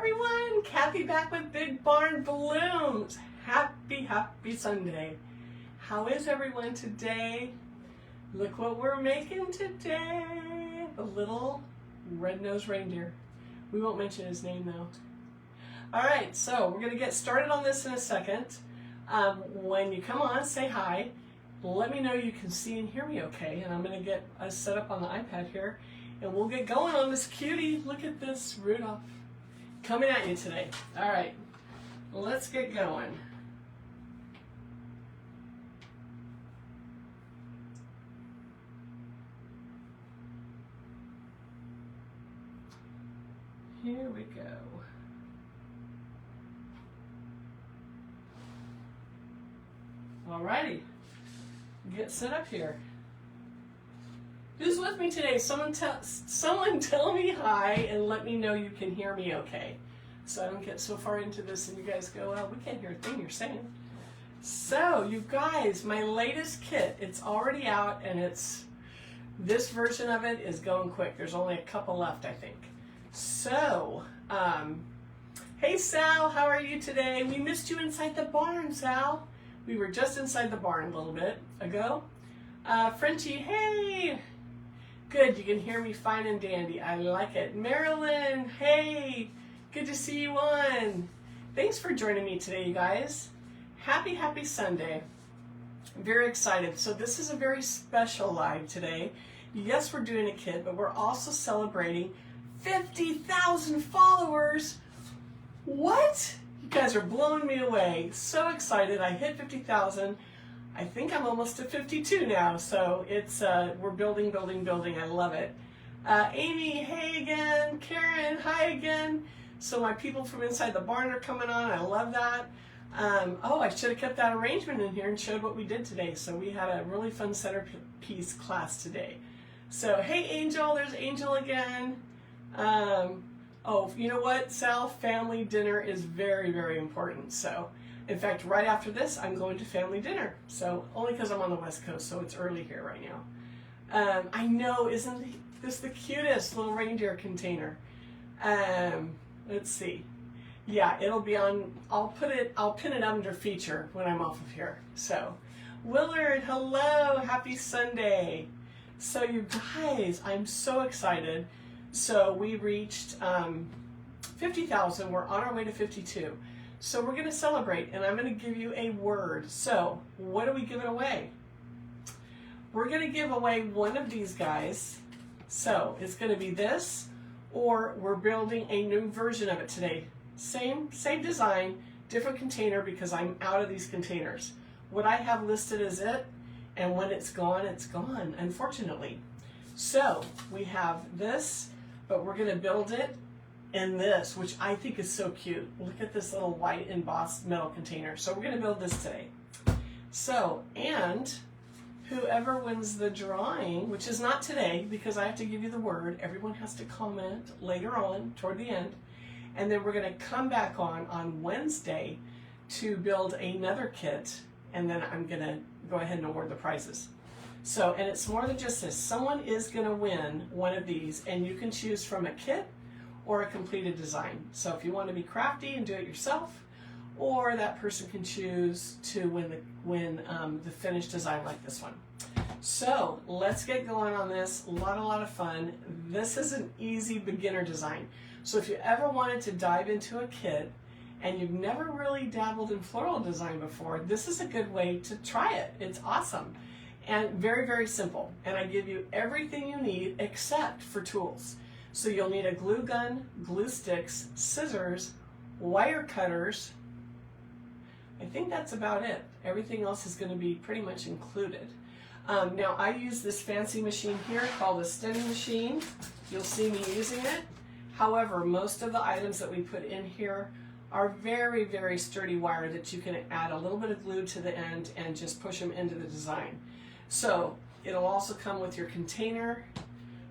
everyone, Kathy back with Big Barn Balloons. Happy Sunday. How is everyone today? Look what we're making today. A little red-nosed reindeer. We won't mention his name though. All right, so we're gonna get started on this in a second. When you come on, say hi. Let me know you can see and hear me okay, and I'm gonna get us set up on the iPad here, and we'll get going on this cutie. Look at this, Rudolph, coming at you today. All right, let's get going. Here we go. Alrighty, get set up here. Who's with me today? Someone tell me hi and let me know you can hear me okay. So I don't get so far into this and you guys go, well, we can't hear a thing you're saying. So you guys, my latest kit, it's already out, and this version of it is going quick. There's only a couple left, I think. So, hey Sal, how are you today? We missed you inside the barn, Sal. We were just inside the barn a little bit ago. Frenchie, hey. Good, you can hear me fine and dandy. I like it. Marilyn, hey. Good to see you on. Thanks for joining me today, you guys. Happy Sunday. I'm very excited. So this is a very special live today. Yes, we're doing a kit, but we're also celebrating 50,000 followers. What? You guys are blowing me away. So excited. I hit 50,000. I think I'm almost at 52 now. So it's we're building. I love it. Amy, hey again. Karen, hi again. So my people from inside the barn are coming on. I love that. Oh, I should have kept that arrangement in here and showed what we did today. So we had a really fun centerpiece class today. So hey Angel, there's Angel again. Oh, you know what, Sal? Family dinner is very, very important. So, in fact, right after this, I'm going to family dinner. So, only because I'm on the West Coast, so it's early here right now. I know, isn't this the cutest little reindeer container? Let's see. Yeah, it'll be on, I'll pin it under feature when I'm off of here. So, Willard, hello, happy Sunday. So, you guys, I'm so excited. So we reached 50,000. We're on our way to 52. So we're going to celebrate, and I'm going to give you a word. So what are we giving away? We're going to give away one of these guys. So it's going to be this, or we're building a new version of it today. Same design, different container, because I'm out of these containers. What I have listed is it, and when it's gone, unfortunately. So we have this, but we're going to build it in this, which I think is so cute. Look at this little white embossed metal container. So we're going to build this today. So, and whoever wins the drawing, which is not today because I have to give you the word, everyone has to comment later on toward the end, and then we're going to come back on Wednesday to build another kit, and then I'm going to go ahead and award the prizes. So, and it's more than just this. Someone is going to win one of these, and you can choose from a kit or a completed design. So if you want to be crafty and do it yourself, or that person can choose to win the finished design like this one. So let's get going on this. A lot of fun. This is an easy beginner design. So if you ever wanted to dive into a kit and you've never really dabbled in floral design before, this is a good way to try it. It's awesome. And very, very simple. And I give you everything you need except for tools. So you'll need a glue gun, glue sticks, scissors, wire cutters. I think that's about it. Everything else is going to be pretty much included. Now I use this fancy machine here called a stemming machine. You'll see me using it. However, most of the items that we put in here are very, very sturdy wire that you can add a little bit of glue to the end and just push them into the design. So it'll also come with your container,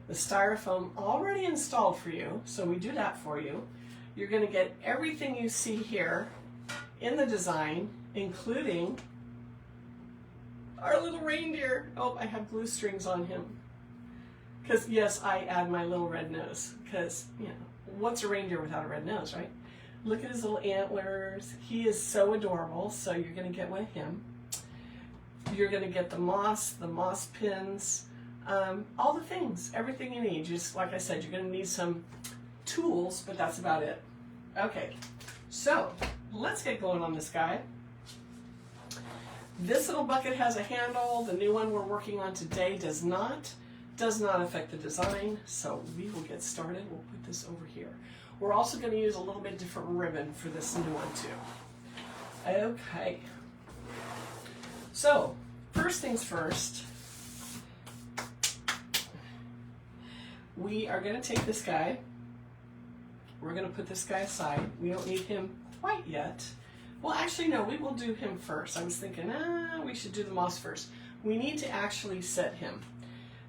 the styrofoam already installed for you, so we do that for you. You're going to get everything you see here in the design, including our little reindeer. Oh, I have glue strings on him. Because yes, I add my little red nose, because, you know, what's a reindeer without a red nose, right? Look at his little antlers. He is so adorable, so you're going to get one of him. You're going to get the moss pins, all the things, everything you need. Just like I said, you're going to need some tools, but that's about it. Okay, so let's get going on this guy. This little bucket has a handle. The new one we're working on today does not affect the design, so we will get started. We'll put this over here. We're also going to use a little bit different ribbon for this new one too. Okay. So, first things first, we are going to take this guy. We're going to put this guy aside. We don't need him quite yet. Well, actually, no, we will do him first. I was thinking, we should do the moss first. We need to actually set him.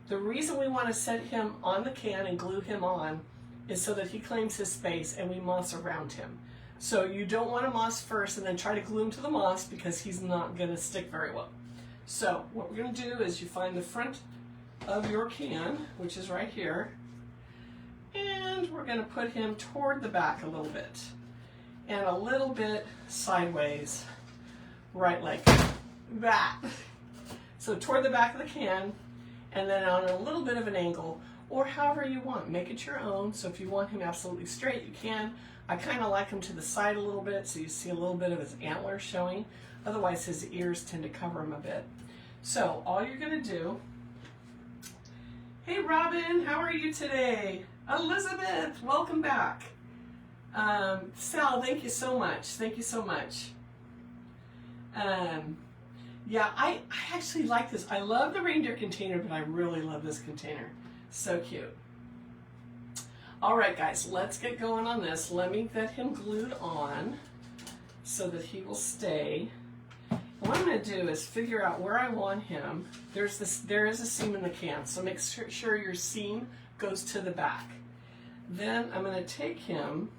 The reason we want to set him on the can and glue him on is so that he claims his space and we moss around him. So you don't want to moss first and then try to glue him to the moss because he's not going to stick very well. So what we're going to do is you find the front of your can, which is right here, and we're going to put him toward the back a little bit and a little bit sideways, right like that. So toward the back of the can, and then on a little bit of an angle, or however you want. Make it your own. So if you want him absolutely straight, you can. I kind of like him to the side a little bit so you see a little bit of his antlers showing. Otherwise his ears tend to cover him a bit. So all you're going to do, hey Robin, how are you today? Elizabeth, welcome back. Sal, thank you so much. Thank you so much. Yeah, I actually like this. I love the reindeer container, but I really love this container. So cute. All right, guys, let's get going on this. Let me get him glued on so that he will stay. And what I'm going to do is figure out where I want him. There is a seam in the can, so make sure your seam goes to the back. Then I'm going to take him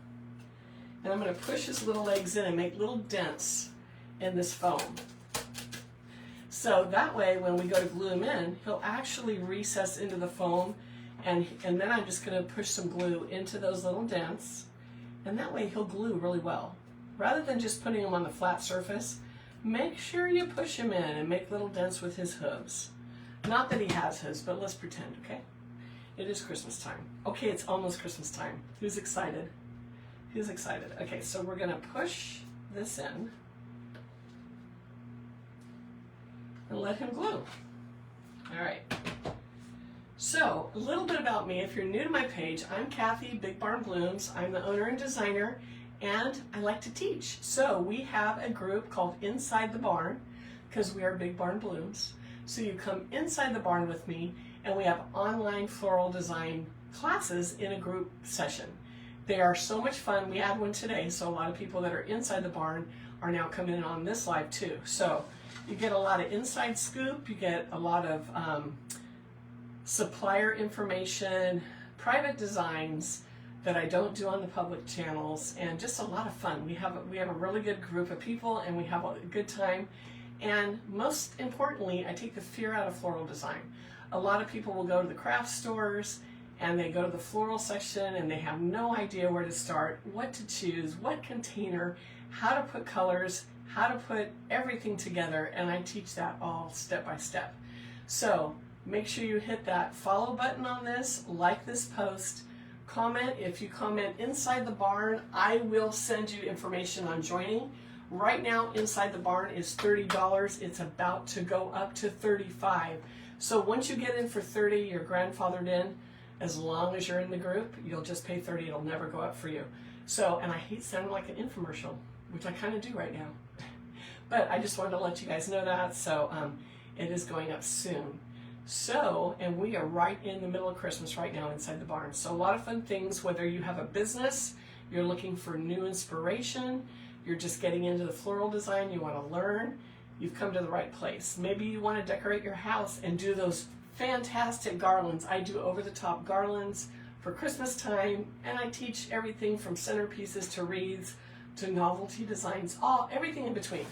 and I'm going to push his little legs in and make little dents in this foam. So that way, when we go to glue him in, he'll actually recess into the foam, and then I'm just going to push some glue into those little dents, and that way he'll glue really well. Rather than just putting him on the flat surface, make sure you push him in and make little dents with his hooves. Not that he has hooves, but let's pretend, okay? It is Christmas time. Okay, it's almost Christmas time. Who's excited? Who's excited? Okay, so we're going to push this in and let him glue. All right. So, a little bit about me. If you're new to my page, I'm Kathy, Big Barn Blooms. I'm the owner and designer, and I like to teach. So, we have a group called Inside the Barn, because we are Big Barn Blooms. So, you come inside the barn with me, and we have online floral design classes in a group session. They are so much fun. We had one today, so a lot of people that are inside the barn are now coming in on this live too. So, you get a lot of inside scoop, you get a lot of supplier information, private designs that I don't do on the public channels, and just a lot of fun. We have a really good group of people, and we have a good time. And most importantly, I take the fear out of floral design. A lot of people will go to the craft stores and they go to the floral section and they have no idea where to start, what to choose, what container, how to put colors, how to put everything together, and I teach that all step by step. So make sure you hit that follow button on this, like this post, comment. If you comment inside the barn, I will send you information on joining. Right now, inside the barn is $30. It's about to go up to $35. So once you get in for $30, you're grandfathered in. As long as you're in the group, you'll just pay $30. It'll never go up for you. So, and I hate sounding like an infomercial, which I kind of do right now. But I just wanted to let you guys know that. So it is going up soon. So, and we are right in the middle of Christmas right now inside the barn. So a lot of fun things, whether you have a business, you're looking for new inspiration, you're just getting into the floral design, you want to learn, you've come to the right place. Maybe you want to decorate your house and do those fantastic garlands. I do over-the-top garlands for Christmas time, and I teach everything from centerpieces to wreaths to novelty designs, everything in between.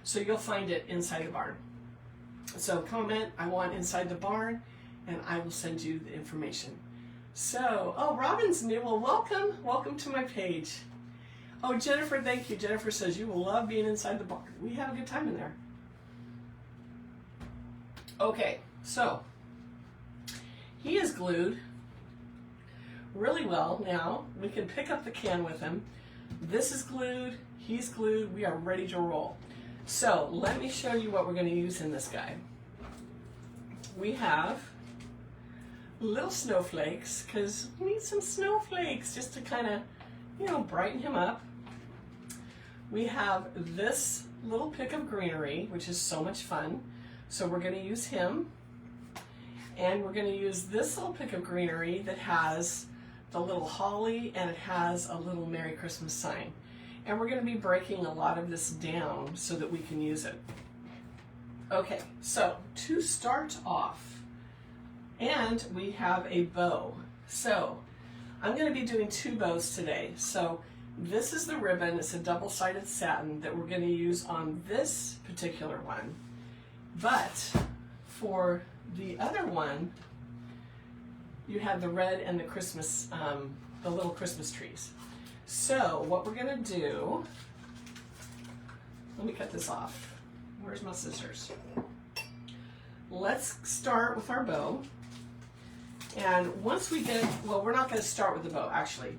So you'll find it inside the barn. So comment, I want inside the barn, and I will send you the information. So, oh, Robin's new. Well, welcome to my page. Oh, Jennifer, thank you. Jennifer says you will love being inside the barn. We have a good time in there. Okay, so he is glued really well now. We can pick up the can with him. This is glued, he's glued, we are ready to roll. So let me show you what we're going to use in this guy. We have little snowflakes, because we need some snowflakes just to kind of, you know, brighten him up. We have this little pick of greenery, which is so much fun. So we're going to use him. And we're going to use this little pick of greenery that has the little holly and it has a little Merry Christmas sign. And we're going to be breaking a lot of this down so that we can use it. Okay, so to start off, and we have a bow. So I'm going to be doing 2 bows today. So this is the ribbon. It's a double-sided satin that we're going to use on this particular one. But for the other one, you have the red and the Christmas, the little Christmas trees. So what we're going to do, let me cut this off. Where's my scissors? Let's start with our bow. And once we get, well, we're not going to start with the bow, actually.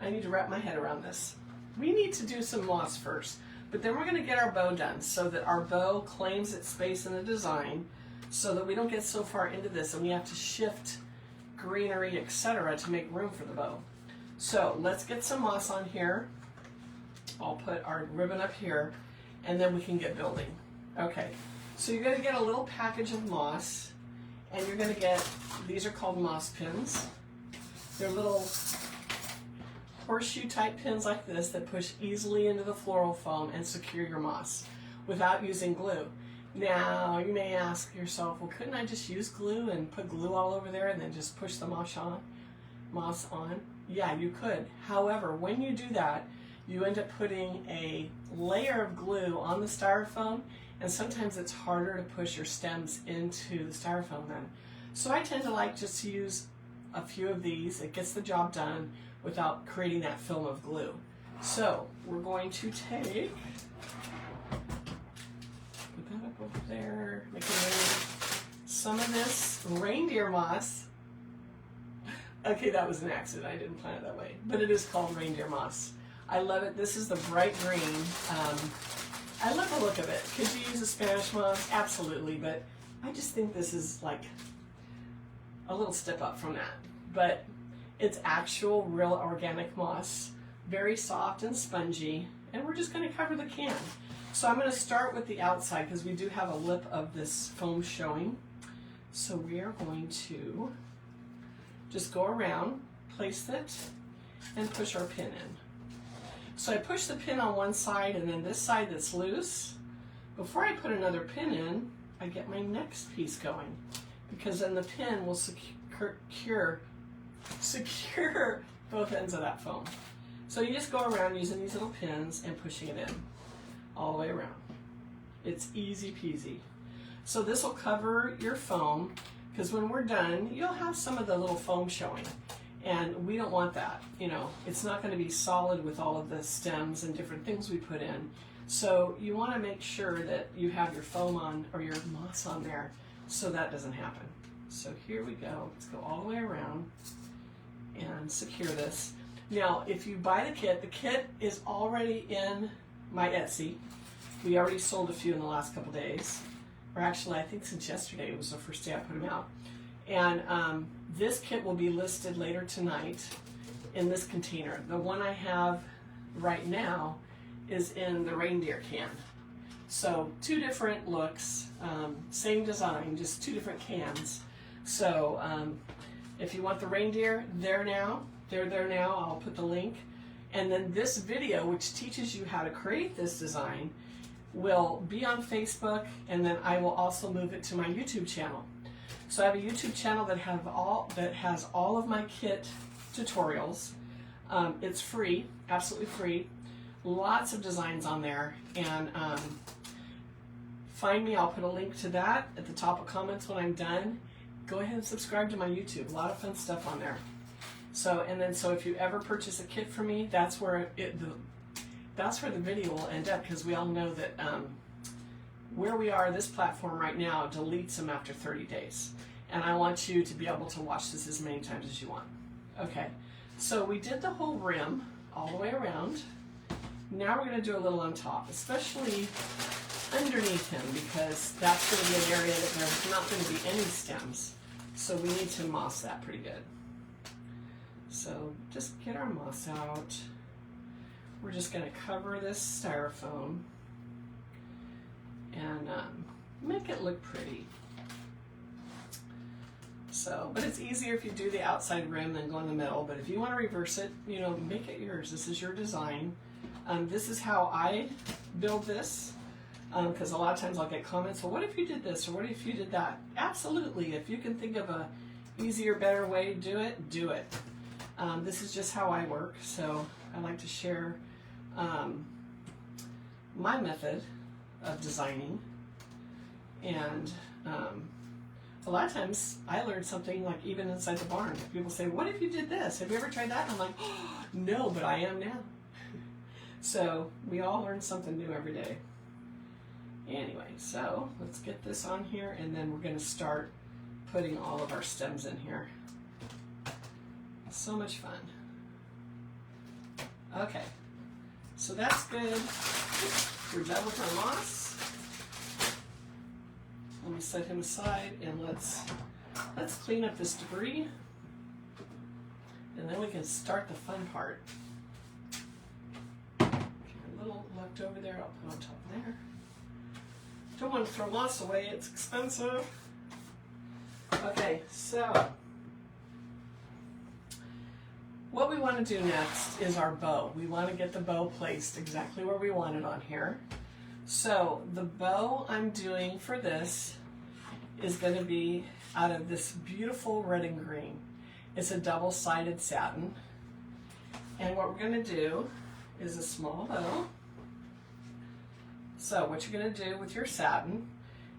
I need to wrap my head around this. We need to do some moss first, but then we're going to get our bow done so that our bow claims its space in the design so that we don't get so far into this and we have to shift greenery, etc. to make room for the bow. So let's get some moss on here. I'll put our ribbon up here and then we can get building. Okay, so you're going to get a little package of moss and you're going to get, these are called moss pins. They're little horseshoe type pins like this that push easily into the floral foam and secure your moss without using glue. Now you may ask yourself, well, couldn't I just use glue and put glue all over there and then just push the moss on? Yeah, you could. However, when you do that, you end up putting a layer of glue on the styrofoam, and sometimes it's harder to push your stems into the styrofoam then. So I tend to like just to use a few of these. It gets the job done without creating that film of glue. So we're going to take, put that up over there, making some of this reindeer moss. Okay, that was an accident. I didn't plan it that way, but it is called reindeer moss. I love it. This is the bright green. I love the look of it. Could you use a Spanish moss? Absolutely, but I just think this is like a little step up from that. But it's actual, real organic moss, very soft and spongy, and we're just going to cover the can. So I'm going to start with the outside because we do have a lip of this foam showing. So we are going to just go around, place it, and push our pin in. So I push the pin on one side and then this side that's loose. Before I put another pin in, I get my next piece going because then the pin will secure both ends of that foam. So you just go around using these little pins and pushing it in all the way around. It's easy peasy. So this will cover your foam because when we're done, you'll have some of the little foam showing. And we don't want that, you know, it's not going to be solid with all of the stems and different things we put in. So you want to make sure that you have your foam on or your moss on there so that doesn't happen. So here we go. Let's go all the way around and secure this. Now, if you buy the kit is already in my Etsy. We already sold a few in the last couple days. Or actually, I think since yesterday was the first day I put them out. And this kit will be listed later tonight in this container. The one I have right now is in the reindeer can. So 2 different looks, same design, just 2 different cans. So if you want the reindeer, they're there now. I'll put the link. And then this video, which teaches you how to create this design, will be on Facebook, and then I will also move it to my YouTube channel. So I have a YouTube channel that has all of my kit tutorials. It's free, absolutely free. Lots of designs on there, and find me. I'll put a link to that at the top of comments when I'm done. Go ahead and subscribe to my YouTube. A lot of fun stuff on there. So, and then so if you ever purchase a kit from me, that's where that's where the video will end up, because we all know that where we are, this platform right now deletes them after 30 days. And I want you to be able to watch this as many times as you want. Okay, so we did the whole rim all the way around. Now we're going to do a little on top, especially underneath him, because that's going to be an area that there's not going to be any stems. So we need to moss that pretty good. So just get our moss out. We're just going to cover this styrofoam and make it look pretty. So, but it's easier if you do the outside rim than go in the middle. But if you want to reverse it, you know, make it yours. This is your design. This is how I build this. Because a lot of times I'll get comments, well, what if you did this, or what if you did that? Absolutely. If you can think of a easier, better way to do it, do it. This is just how I work, so I like to share my method of designing. And a lot of times I learned something, like even inside the barn. People say, what if you did this? Have you ever tried that? And I'm like, oh, no, but I am now. So we all learn something new every day. Anyway, so let's get this on here, and then we're going to start putting all of our stems in here. So much fun. Okay, so that's good. We're done with our moss. Let me set him aside, and let's clean up this debris, and then we can start the fun part. Okay, a little left over there, I'll put on top of there. Don't want to throw moss away, it's expensive. Okay, so what we want to do next is our bow. We want to get the bow placed exactly where we want it on here. So the bow I'm doing for this is going to be out of this beautiful red and green. It's a double-sided satin. And what we're going to do is a small bow. So what you're going to do with your satin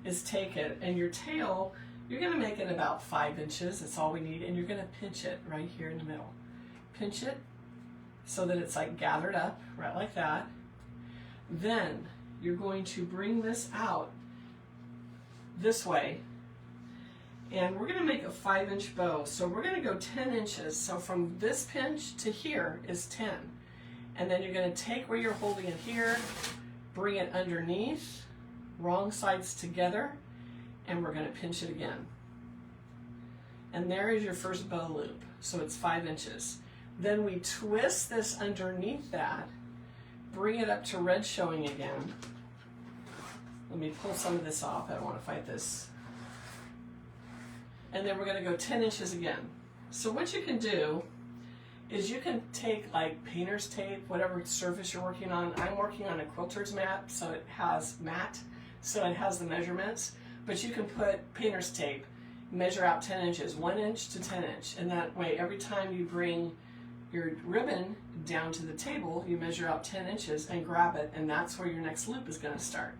is take it, and your tail, you're going to make it about 5 inches. That's all we need. And you're going to pinch it right here in the middle. Pinch it so that it's like gathered up, right like that. Then you're going to bring this out this way. And we're going to make a 5-inch bow. So we're going to go 10 inches. So from this pinch to here is 10. And then you're going to take where you're holding it here, bring it underneath, wrong sides together, and we're going to pinch it again. And there is your first bow loop. So it's 5 inches. Then we twist this underneath that, bring it up to red showing again. Let me pull some of this off. I don't want to fight this. And then we're going to go 10 inches again. So what you can do is you can take like painter's tape, whatever surface you're working on. I'm working on a quilter's mat, so it has the measurements. But you can put painter's tape, measure out 10 inches, 1 inch to 10 inch. And that way, every time you bring your ribbon down to the table, you measure out 10 inches and grab it, and that's where your next loop is going to start.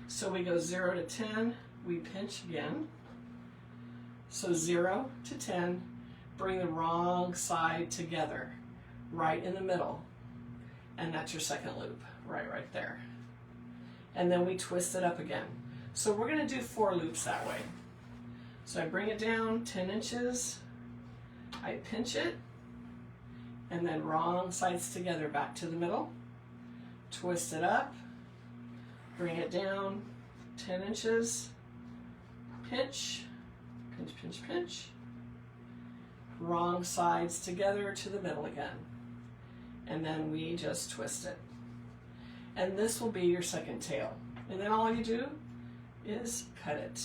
So we go 0 to 10, we pinch again. So 0 to 10, bring the wrong side together, right in the middle, and that's your second loop, right there. And then we twist it up again. So we're going to do 4 loops that way. So I bring it down 10 inches, I pinch it, and then wrong sides together back to the middle, twist it up, bring it down 10 inches, pinch, pinch, pinch, pinch, wrong sides together to the middle again, and then we just twist it. And this will be your second tail. And then all you do is cut it.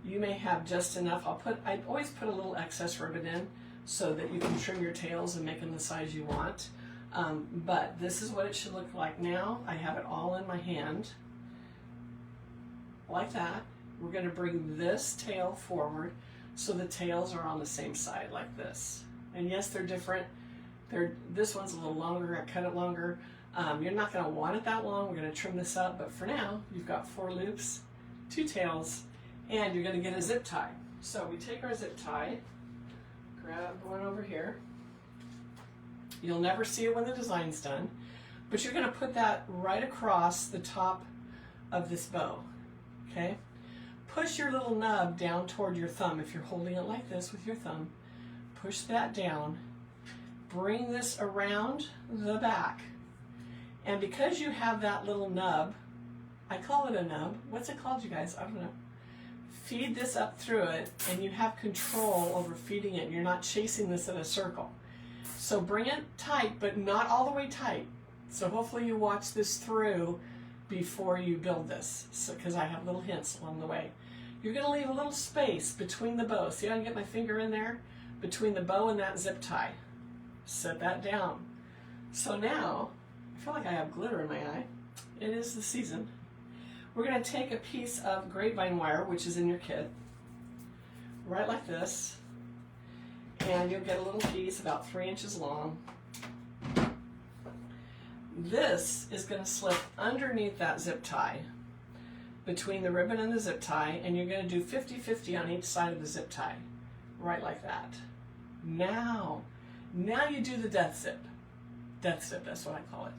You may have just enough. I always put a little excess ribbon in so that you can trim your tails and make them the size you want. But this is what it should look like now. I have it all in my hand, like that. We're going to bring this tail forward so the tails are on the same side like this. And yes, they're different. This one's a little longer. I cut it longer. You're not going to want it that long. We're going to trim this up. But for now, you've got 4 loops, 2 tails, and you're going to get a zip tie. So we take our zip tie, grab one over here, You'll never see it when the design's done, but you're going to put that right across the top of this bow, okay? Push your little nub down toward your thumb. If you're holding it like this with your thumb, push that down. Bring this around the back. And because you have that little nub, I call it a nub. What's it called, you guys? I don't know. Feed this up through it, and you have control over feeding it. You're not chasing this in a circle. So bring it tight, but not all the way tight. So hopefully you watch this through before you build this, because I have little hints along the way. You're going to leave a little space between the bow. See how I can get my finger in there? Between the bow and that zip tie. Set that down. So now, I feel like I have glitter in my eye. It is the season. We're going to take a piece of grapevine wire, which is in your kit, right like this, and you'll get a little piece about 3 inches long. This is going to slip underneath that zip tie, between the ribbon and the zip tie, and you're going to do 50-50 on each side of the zip tie, right like that. Now you do the death zip. Death zip, that's what I call it.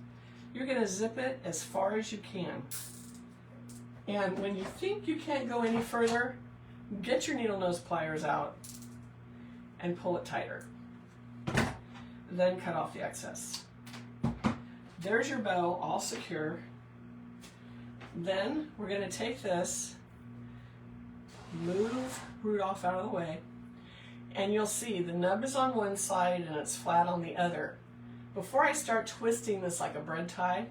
You're going to zip it as far as you can. And when you think you can't go any further, get your needle nose pliers out and pull it tighter. Then cut off the excess. There's your bow, all secure. Then we're going to take this, move Rudolph out of the way, and you'll see the nub is on one side and it's flat on the other. Before I start twisting this like a bread tie,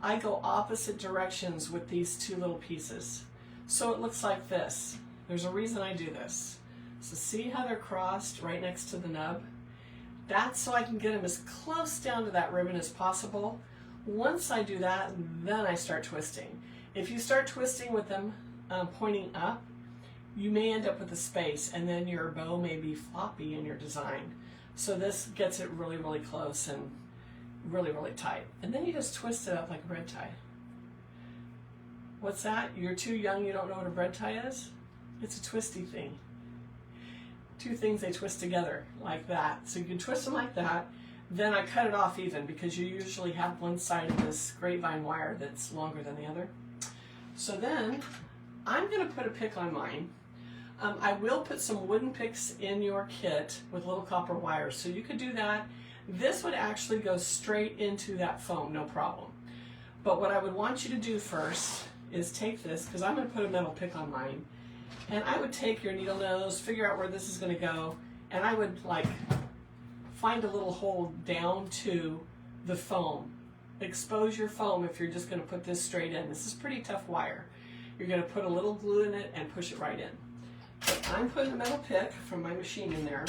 I go opposite directions with these two little pieces. So it looks like this. There's a reason I do this. So see how they're crossed right next to the nub? That's so I can get them as close down to that ribbon as possible. Once I do that, then I start twisting. If you start twisting with them pointing up, you may end up with a space, and then your bow may be floppy in your design. So this gets it really, really close and really, really tight. And then you just twist it up like a bread tie. What's that? You're too young, you don't know what a bread tie is? It's a twisty thing. Two things they twist together like that. So you can twist them like that. Then I cut it off even, because you usually have one side of this grapevine wire that's longer than the other. So then I'm going to put a pick on mine. I will put some wooden picks in your kit with little copper wires, so you could do that. This would actually go straight into that foam, no problem. But what I would want you to do first is take this, because I'm going to put a metal pick on mine, and I would take your needle nose, figure out where this is going to go, and I would like find a little hole down to the foam. Expose your foam if you're just going to put this straight in. This is pretty tough wire. You're going to put a little glue in it and push it right in. But I'm putting a metal pick from my machine in there,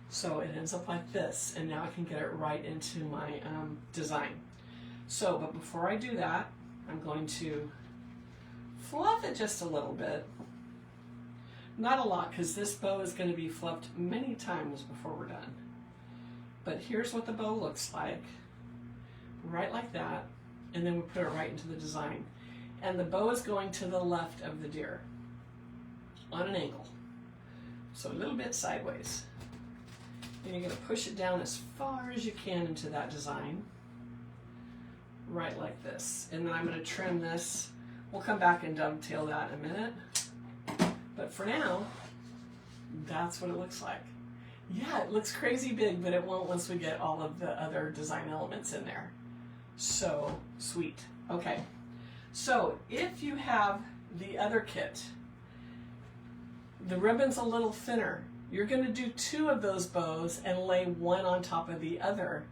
so it ends up like this, and now I can get it right into my design. So, but before I do that, I'm going to fluff it just a little bit. Not a lot, because this bow is going to be fluffed many times before we're done. But here's what the bow looks like, right like that, and then we put it right into the design. And the bow is going to the left of the deer, on an angle, so a little bit sideways. And you're going to push it down as far as you can into that design, right like this. And then I'm going to trim this. We'll come back and dovetail that in a minute. But for now, that's what it looks like. Yeah, it looks crazy big, but it won't once we get all of the other design elements in there. So sweet. Okay, so if you have the other kit, the ribbon's a little thinner. You're going to do 2 of those bows and lay one on top of the other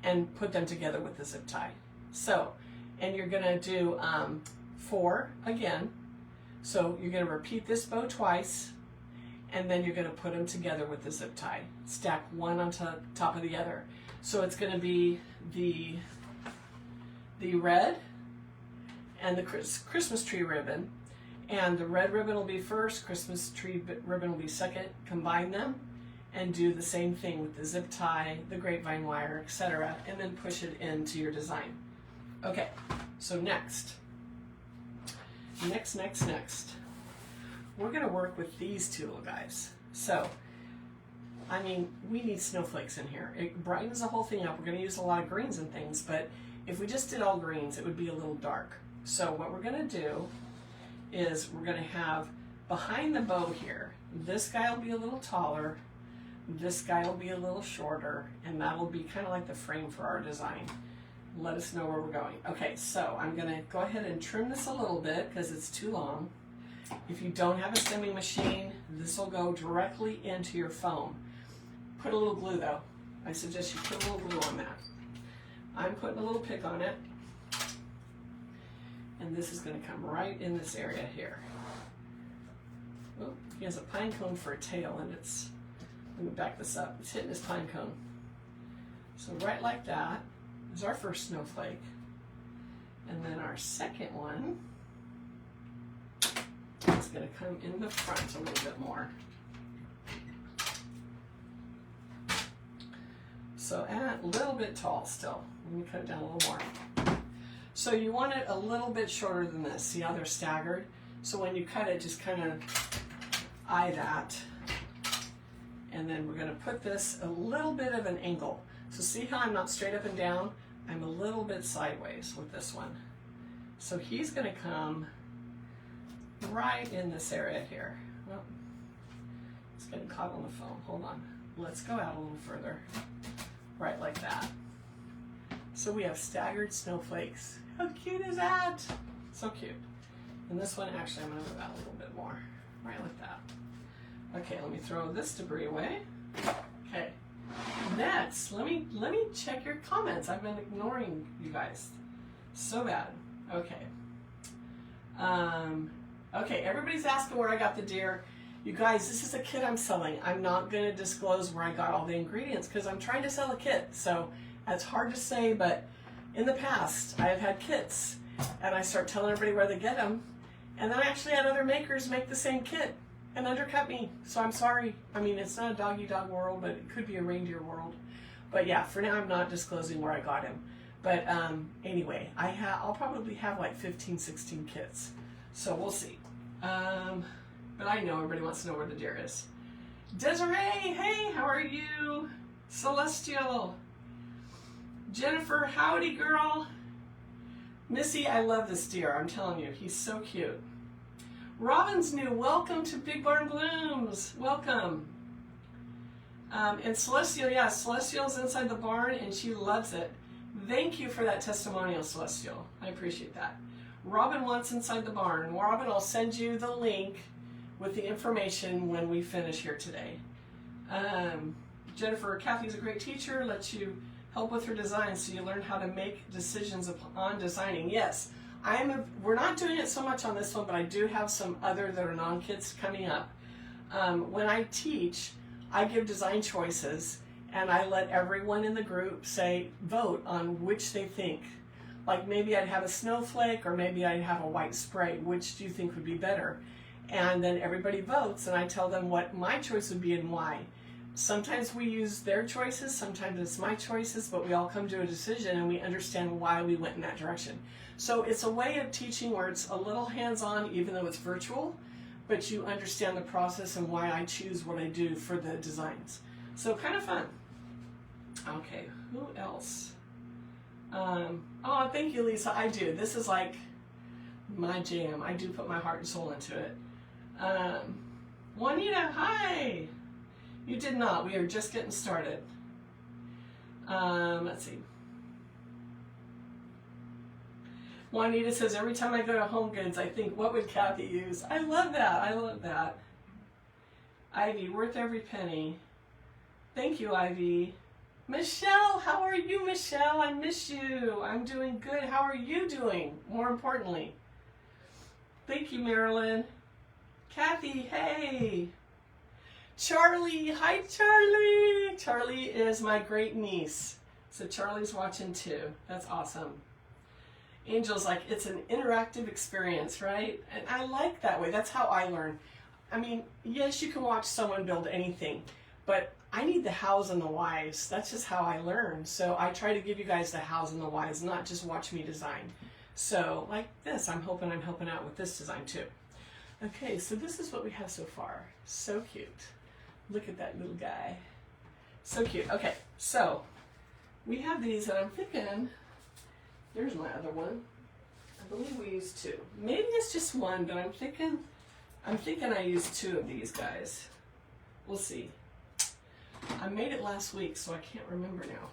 and put them together with the zip tie. So, and you're going to do 4 again. So you're going to repeat this bow twice, and then you're going to put them together with the zip tie. Stack one on top of the other. So it's going to be the red and the Christmas tree ribbon. And the red ribbon will be first, Christmas tree ribbon will be second. Combine them and do the same thing with the zip tie, the grapevine wire, etc., and then push it into your design. Okay, so next. We're going to work with these two little guys. So I mean, we need snowflakes in here. It brightens the whole thing up. We're going to use a lot of greens and things, but if we just did all greens, it would be a little dark. So what we're going to do is we're going to have behind the bow here, this guy will be a little taller, this guy will be a little shorter, and that'll be kind of like the frame for our design. Let us know where we're going. Okay, so I'm going to go ahead and trim this a little bit because it's too long. If you don't have a stemming machine, this will go directly into your foam. Put a little glue though. I suggest you put a little glue on that. I'm putting a little pick on it. And this is going to come right in this area here. Oh, he has a pine cone for a tail, and it's, let me back this up, it's hitting his pine cone. So right like that is our first snowflake. And then our second one is going to come in the front a little bit more. So a little bit tall still. Let me cut it down a little more. So you want it a little bit shorter than this. See how they're staggered? So when you cut it, just kind of eye that. And then we're going to put this a little bit of an angle. So see how I'm not straight up and down? I'm a little bit sideways with this one. So he's going to come right in this area here. Well, it's getting caught on the foam. Hold on. Let's go out a little further. Right like that. So we have staggered snowflakes. How cute is that? So cute. And this one, actually, I'm going to move out a little bit more. Right like that. Okay, let me throw this debris away. Okay. Next, let me check your comments. I've been ignoring you guys so bad. Okay. Okay, everybody's asking where I got the deer. You guys, this is a kit I'm selling. I'm not going to disclose where I got all the ingredients because I'm trying to sell a kit. So it's hard to say, but in the past, I have had kits, and I start telling everybody where they get them, and then I actually had other makers make the same kit and undercut me. So I'm sorry. I mean, it's not a dog-eat-dog world, but it could be a reindeer world. But yeah, for now, I'm not disclosing where I got him. But anyway, I'll probably have like 15, 16 kits. So we'll see. But I know everybody wants to know where the deer is. Desiree, hey, how are you? Celestial. Jennifer, howdy girl. Missy, I love this deer. I'm telling you, he's so cute. Robin's new. Welcome to Big Barn Blooms. Welcome. And Celestial, yeah, Celestial's inside the barn and she loves it. Thank you for that testimonial, Celestial. I appreciate that. Robin wants inside the barn. Robin, I'll send you the link with the information when we finish here today. Jennifer, Kathy's a great teacher, lets you help with her design so you learn how to make decisions on designing. Yes, we're not doing it so much on this one, but I do have some other that are non-kits coming up. When I teach, I give design choices and I let everyone in the group vote on which they think. Like maybe I'd have a snowflake or maybe I'd have a white spray. Which do you think would be better? And then everybody votes and I tell them what my choice would be and why. Sometimes we use their choices, sometimes it's my choices, but we all come to a decision and we understand why we went in that direction. So it's a way of teaching where it's a little hands-on even though it's virtual, but you understand the process and why I choose what I do for the designs. So kind of fun. Okay, who else? Oh, thank you, Lisa. I do. This is like my jam. I do put my heart and soul into it. Juanita, hi. You did not. We are just getting started. Let's see. Juanita says, every time I go to Home Goods, I think, what would Kathy use? I love that. I love that. Ivy, worth every penny. Thank you, Ivy. Michelle, how are you, Michelle? I miss you. I'm doing good. How are you doing? More importantly. Thank you, Marilyn. Kathy, hey. Charlie, hi, Charlie. Charlie is my great niece. So Charlie's watching too. That's awesome. Angel's like, it's an interactive experience, right? And I like that way. That's how I learn. I mean, yes, you can watch someone build anything, but I need the hows and the whys. That's just how I learn. So I try to give you guys the hows and the whys, not just watch me design. So like this, I'm hoping I'm helping out with this design too. Okay, so this is what we have so far. So cute. Look at that little guy. So cute. Okay, so we have these, and I'm thinking, there's my other one. I believe we used 2. Maybe it's just 1, but I'm thinking I used 2 of these guys. We'll see. I made it last week, so I can't remember now.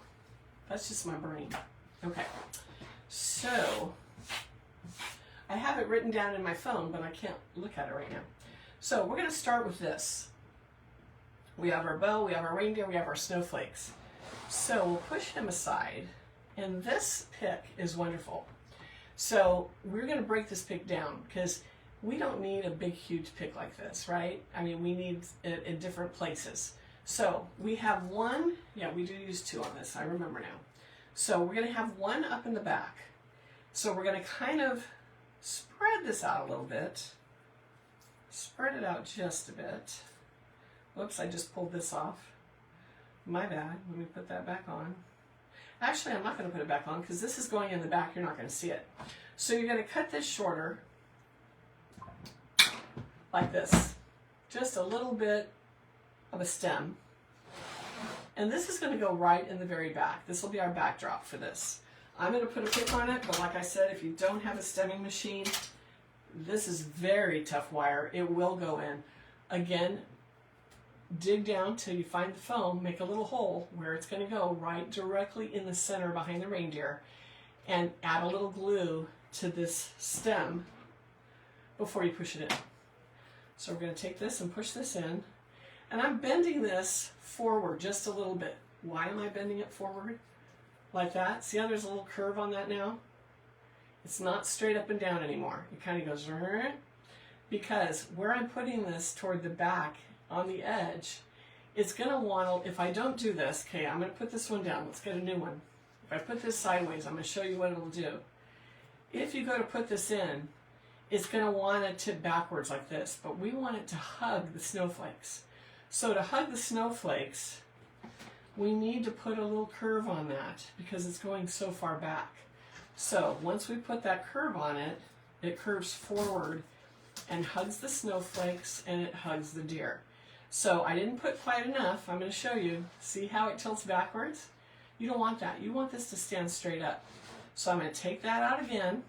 That's just my brain. Okay, so I have it written down in my phone, but I can't look at it right now. So we're going to start with this. We have our bow, we have our reindeer, we have our snowflakes. So we'll push him aside, and this pick is wonderful. So we're going to break this pick down because we don't need a big, huge pick like this, right? I mean, we need it in different places. So we have 1, yeah, we do use 2 on this, I remember now. So we're going to have 1 up in the back. So we're going to kind of spread this out a little bit. Spread it out just a bit. Whoops, I just pulled this off. My bad. Let me put that back on. Actually, I'm not going to put it back on because this is going in the back. You're not going to see it. So you're going to cut this shorter like this. Just a little bit of a stem. And this is going to go right in the very back. This will be our backdrop for this. I'm going to put a pick on it, but like I said, if you don't have a stemming machine, this is very tough wire. It will go in. Again, dig down till you find the foam, make a little hole where it's going to go right directly in the center behind the reindeer, and add a little glue to this stem before you push it in. So we're going to take this and push this in, and I'm bending this forward just a little bit. Why am I bending it forward like that? See how there's a little curve on that now? It's not straight up and down anymore. It kind of goes, because where I'm putting this toward the back on the edge, it's going to want to, if I don't do this, okay, I'm going to put this one down. Let's get a new one. If I put this sideways, I'm going to show you what it'll do. If you go to put this in, it's going to want to tip backwards like this, but we want it to hug the snowflakes. So to hug the snowflakes, we need to put a little curve on that because it's going so far back. So once we put that curve on it, it curves forward and hugs the snowflakes and it hugs the deer. So I didn't put quite enough. I'm going to show you. See how it tilts backwards? You don't want that. You want this to stand straight up. So I'm going to take that out again.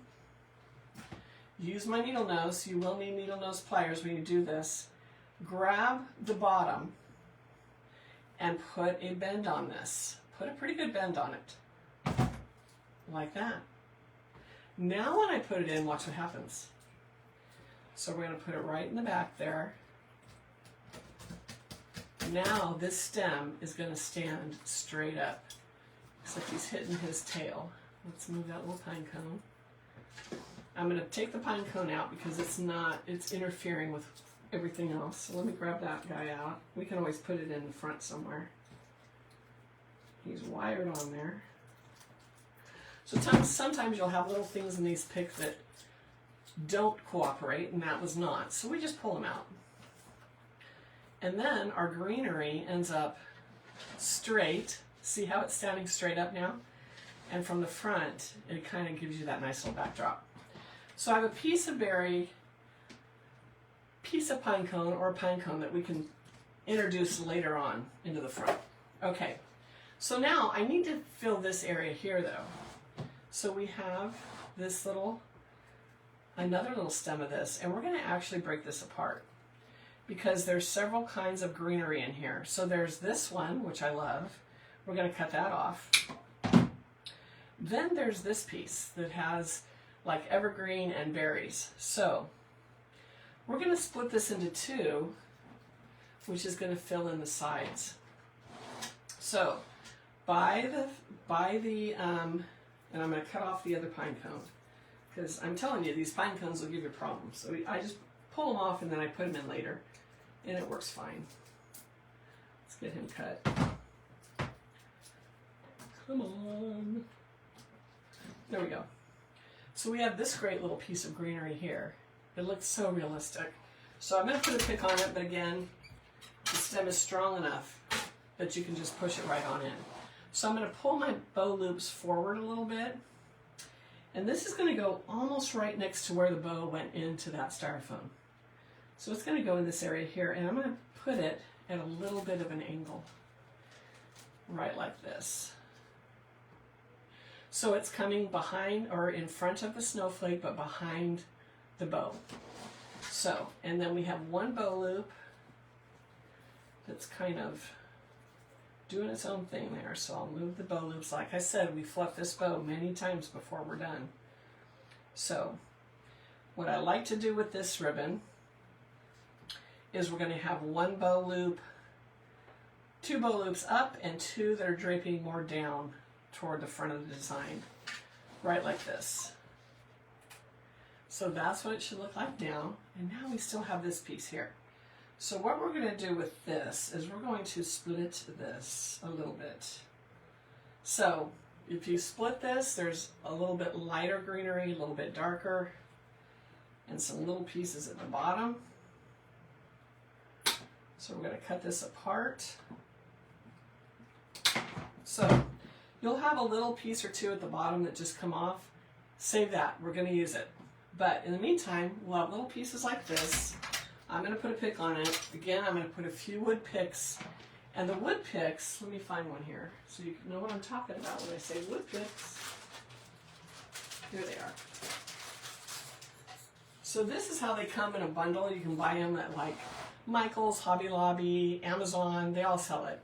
Use my needle nose. You will need needle nose pliers when you do this. Grab the bottom and put a bend on this. Put a pretty good bend on it. Like that. Now when I put it in, watch what happens. So we're going to put it right in the back there. Now this stem is going to stand straight up, except he's hitting his tail. Let's move that little pine cone. I'm going to take the pine cone out because it's interfering with everything else. So let me grab that guy out. We can always put it in the front somewhere. He's wired on there. So sometimes you'll have little things in these picks that don't cooperate, and that was not. So we just pull them out. And then our greenery ends up straight. See how it's standing straight up now? And from the front, it kind of gives you that nice little backdrop. So I have a piece of pine cone or a pine cone that we can introduce later on into the front. Okay, so now I need to fill this area here though. So we have this another little stem of this, and we're going to actually break this apart because there's several kinds of greenery in here. So there's this one, which I love. We're going to cut that off. Then there's this piece that has like evergreen and berries. So we're going to split this into 2, which is going to fill in the sides. So by the and I'm going to cut off the other pine cone because I'm telling you, these pine cones will give you problems. So I just pull them off and then I put them in later, and it works fine. Let's get him cut. Come on. There we go. So we have this great little piece of greenery here. It looks so realistic. So I'm going to put a pick on it, but again, the stem is strong enough that you can just push it right on in. So I'm going to pull my bow loops forward a little bit, and this is going to go almost right next to where the bow went into that styrofoam. So it's going to go in this area here, and I'm going to put it at a little bit of an angle. right like this. So it's coming behind or in front of the snowflake, but behind the bow. So, and then we have one bow loop that's kind of doing its own thing there. So I'll move the bow loops. Like I said, we fluff this bow many times before we're done. So what I like to do with this ribbon is we're going to have one bow loop, two bow loops up, and two that are draping more down toward the front of the design, right like this. So that's what it should look like now. And now we still have this piece here. So what we're going to do with this is we're going to split this a little bit. So if you split this, there's a little bit lighter greenery, a little bit darker, and some little pieces at the bottom. So we're going to cut this apart. So you'll have a little piece or two at the bottom that just come off. Save that, we're going to use it. But in the meantime, we'll have little pieces like this. I'm going to put a pick on it. Again, I'm going to put a few wood picks. And the wood picks, let me find one here so you know what I'm talking about when I say wood picks. Here they are. So this is how they come in a bundle. You can buy them at like Michael's, Hobby Lobby, Amazon, they all sell it.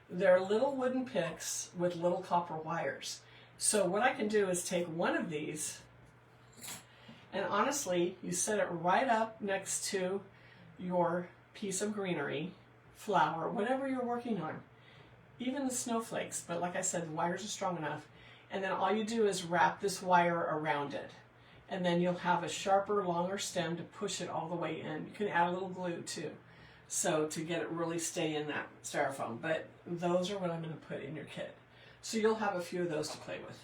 They're little wooden picks with little copper wires. So what I can do is take one of these, and honestly, you set it right up next to your piece of greenery, flower, whatever you're working on, even the snowflakes. But like I said, the wires are strong enough. And then all you do is wrap this wire around it. And then you'll have a sharper, longer stem to push it all the way in. You can add a little glue too, so to get it really stay in that styrofoam. But those are what I'm going to put in your kit. So you'll have a few of those to play with.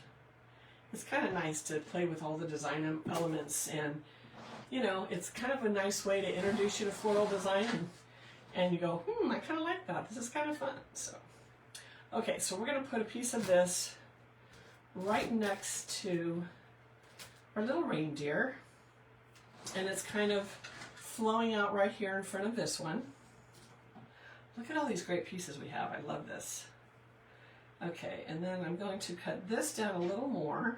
It's kind of nice to play with all the design elements, and you know, it's kind of a nice way to introduce you to floral design, and you go, I kind of like that. This is kind of fun. So, okay, so we're going to put a piece of this right next to our little reindeer, and it's kind of flowing out right here in front of this one. Look at all these great pieces we have. I love this. Okay, and then I'm going to cut this down a little more.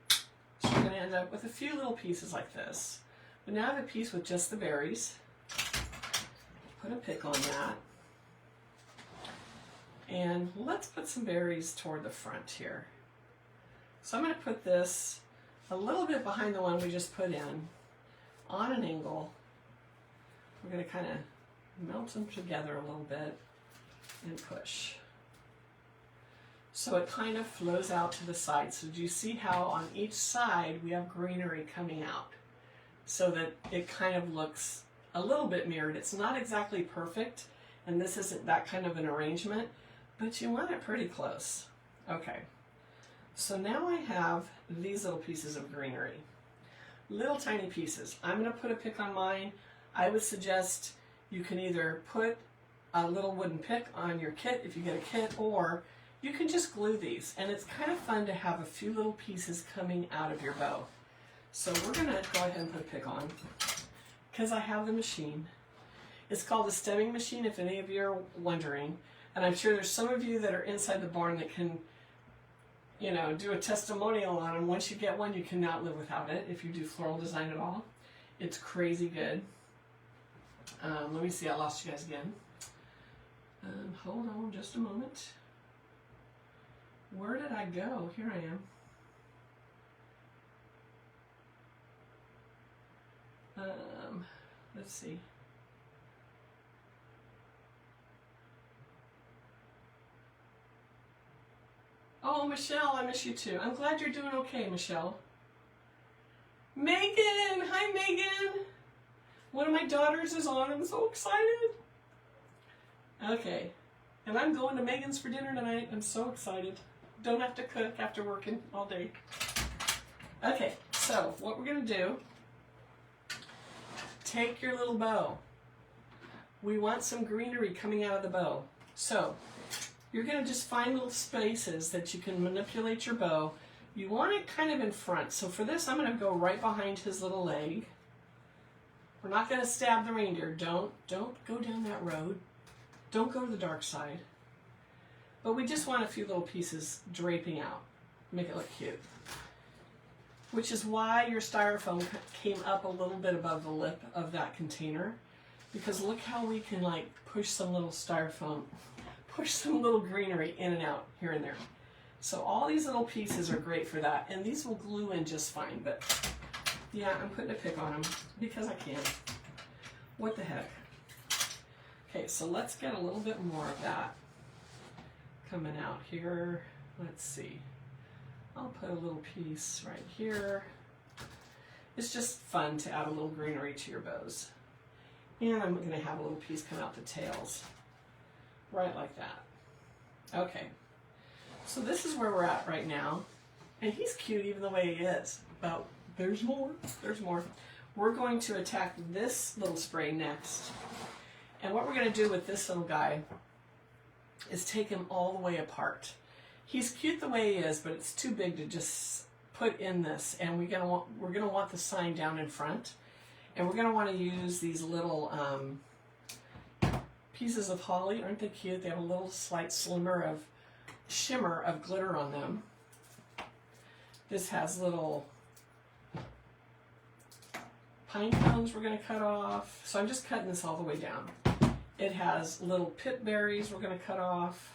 So we're going to end up with a few little pieces like this. But now I have a piece with just the berries. Put a pick on that. And let's put some berries toward the front here. So I'm going to put this a little bit behind the one we just put in, on an angle. We're going to kind of melt them together a little bit and push. So it kind of flows out to the side. So do you see how on each side we have greenery coming out? So that it kind of looks a little bit mirrored. It's not exactly perfect, and this isn't that kind of an arrangement, but you want it pretty close. Okay. So now I have these little pieces of greenery. Little tiny pieces. I'm going to put a pick on mine. I would suggest you can either put a little wooden pick on your kit if you get a kit, or you can just glue these. And it's kind of fun to have a few little pieces coming out of your bow. So we're going to go ahead and put a pick on, because I have the machine. It's called a stemming machine, if any of you are wondering. And I'm sure there's some of you that are inside the barn that can, you know, do a testimonial on them. Once you get one, you cannot live without it if you do floral design at all. It's crazy good. Let me see, I lost you guys again. Hold on just a moment. Where did I go? Here I am. Let's see. Oh, Michelle, I miss you too. I'm glad you're doing okay, Michelle. Megan! Hi, Megan! One of my daughters is on. I'm so excited. Okay. And I'm going to Megan's for dinner tonight. I'm so excited. Don't have to cook after working all day. Okay, so what we're going to do, take your little bow. We want some greenery coming out of the bow. So you're going to just find little spaces that you can manipulate your bow. You want it kind of in front. So for this, I'm going to go right behind his little leg. We're not going to stab the reindeer. Don't go down that road. Don't go to the dark side. But we just want a few little pieces draping out. Make it look cute. Which is why your styrofoam came up a little bit above the lip of that container. Because look how we can like push some little styrofoam, push some little greenery in and out here and there. So all these little pieces are great for that. And these will glue in just fine. But yeah, I'm putting a pick on them because I can. What the heck? Okay, so let's get a little bit more of that coming out here. Let's see. I'll put a little piece right here. It's just fun to add a little greenery to your bows. And I'm going to have a little piece come out the tails. Right like that. Okay. So this is where we're at right now. And he's cute even the way he is. But there's more. There's more. We're going to attack this little spray next. And what we're going to do with this little guy is take him all the way apart. He's cute the way he is, but it's too big to just put in this. And we're gonna want the sign down in front. And we're gonna want to use these little pieces of holly. Aren't they cute? They have a little slight shimmer of glitter on them. This has little pine cones we're gonna cut off. So I'm just cutting this all the way down. It has little pit berries we're gonna cut off.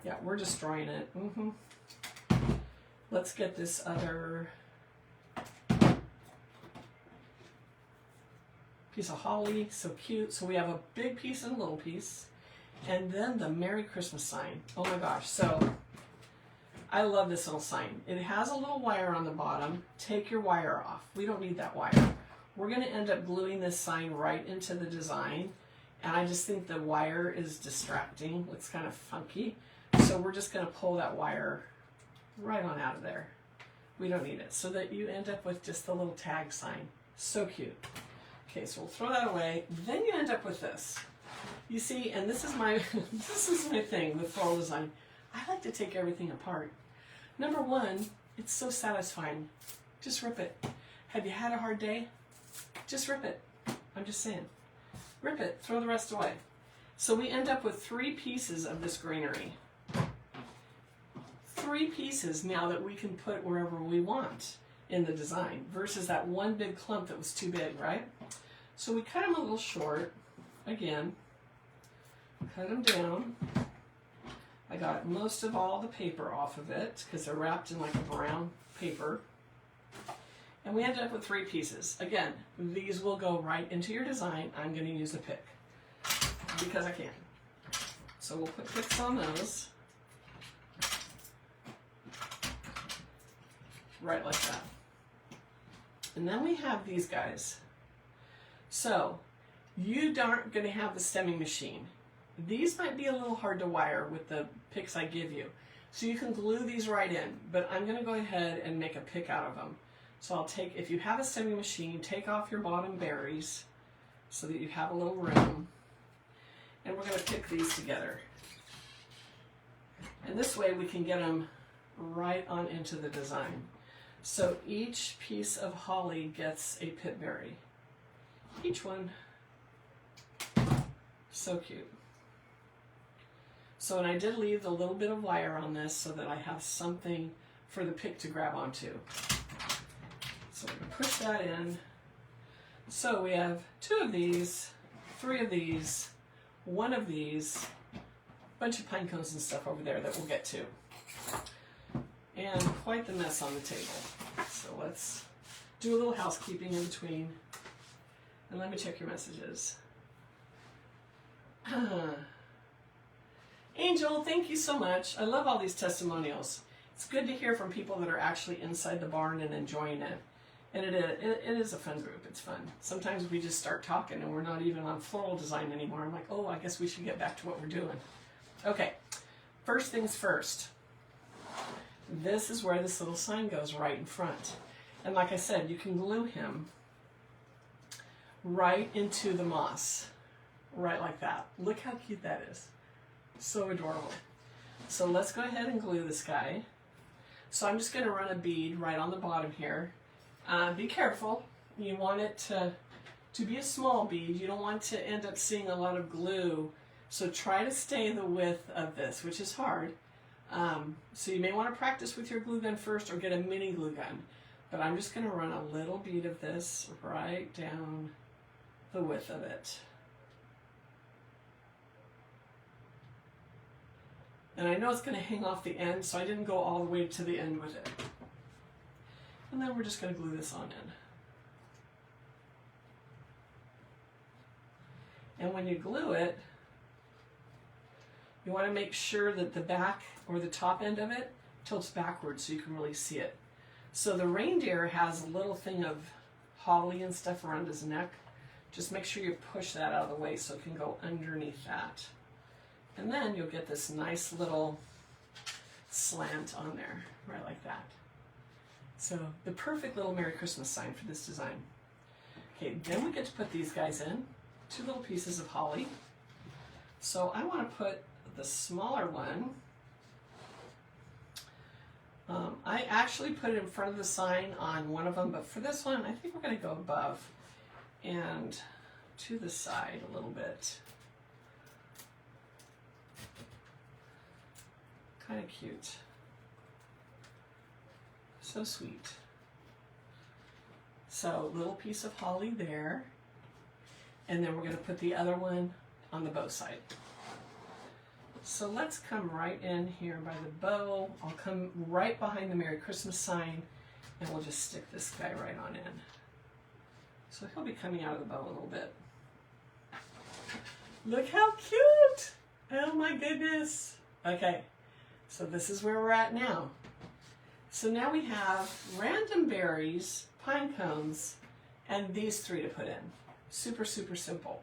Yeah, we're destroying it. Let's get this other piece of holly. So cute. So we have a big piece and a little piece. And then the Merry Christmas sign. Oh my gosh. So I love this little sign. It has a little wire on the bottom. Take your wire off. We don't need that wire. We're going to end up gluing this sign right into the design. And I just think the wire is distracting. It's kind of funky. So we're just going to pull that wire right on out of there. We don't need it. So that you end up with just the little tag sign. So cute. Okay, so we'll throw that away. Then you end up with this. You see, and this is my this is my thing with floral design. I like to take everything apart. Number one, it's so satisfying. Just rip it. Have you had a hard day? Just rip it. I'm just saying. Rip it. Throw the rest away. So we end up with 3 pieces of this greenery. 3 pieces now that we can put wherever we want in the design versus that one big clump that was too big, right? So we cut them a little short. Again, cut them down. I got most of all the paper off of it because they're wrapped in like a brown paper. And we ended up with 3 pieces. Again, these will go right into your design. I'm going to use a pick because I can. So we'll put picks on those. Right like that. And then we have these guys. So you aren't going to have the stemming machine. These might be a little hard to wire with the picks I give you. So you can glue these right in, but I'm going to go ahead and make a pick out of them. So I'll take, if you have a stemming machine, take off your bottom berries so that you have a little room. And we're going to pick these together. And this way we can get them right on into the design. So each piece of holly gets a pit berry. Each one. So cute. So, and I did leave a little bit of wire on this so that I have something for the pick to grab onto. So we're going to push that in. So we have 2 of these, 3 of these, 1 of these, a bunch of pine cones and stuff over there that we'll get to. And quite the mess on the table. So let's do a little housekeeping in between. And let me check your messages. Angel, thank you so much. I love all these testimonials. It's good to hear from people that are actually inside the barn and enjoying it. And it is a fun group. It's fun. Sometimes we just start talking and we're not even on floral design anymore. I'm like, oh, I guess we should get back to what we're doing. Okay, first things first. This is where this little sign goes right in front. And like I said, you can glue him right into the moss. Right like that. Look how cute that is. So adorable. So let's go ahead and glue this guy. So I'm just going to run a bead right on the bottom here. Be careful. You want it to be a small bead. You don't want to end up seeing a lot of glue So try to stay the width of this, which is hard. So you may want to practice with your glue gun first or get a mini glue gun. But I'm just going to run a little bead of this right down the width of it. And I know it's going to hang off the end, so I didn't go all the way to the end with it. And then we're just going to glue this on in. And when you glue it, you want to make sure that the back or the top end of it tilts backwards so you can really see it. So the reindeer has a little thing of holly and stuff around his neck. Just make sure you push that out of the way so it can go underneath that. And then you'll get this nice little slant on there, right like that. So the perfect little Merry Christmas sign for this design. Okay, then we get to put these guys in, 2 little pieces of holly. So I want to put the smaller one. I actually put it in front of the sign on one of them, but for this one, I think we're going to go above and to the side a little bit. Kind of cute. So sweet. So little piece of holly there. And then we're going to put the other one on the bow side. So let's come right in here by the bow. I'll come right behind the Merry Christmas sign and we'll just stick this guy right on in. So he'll be coming out of the bow a little bit. Look how cute! Oh my goodness. Okay, so this is where we're at now. So now we have random berries, pine cones, and these 3 to put in. Super, super simple.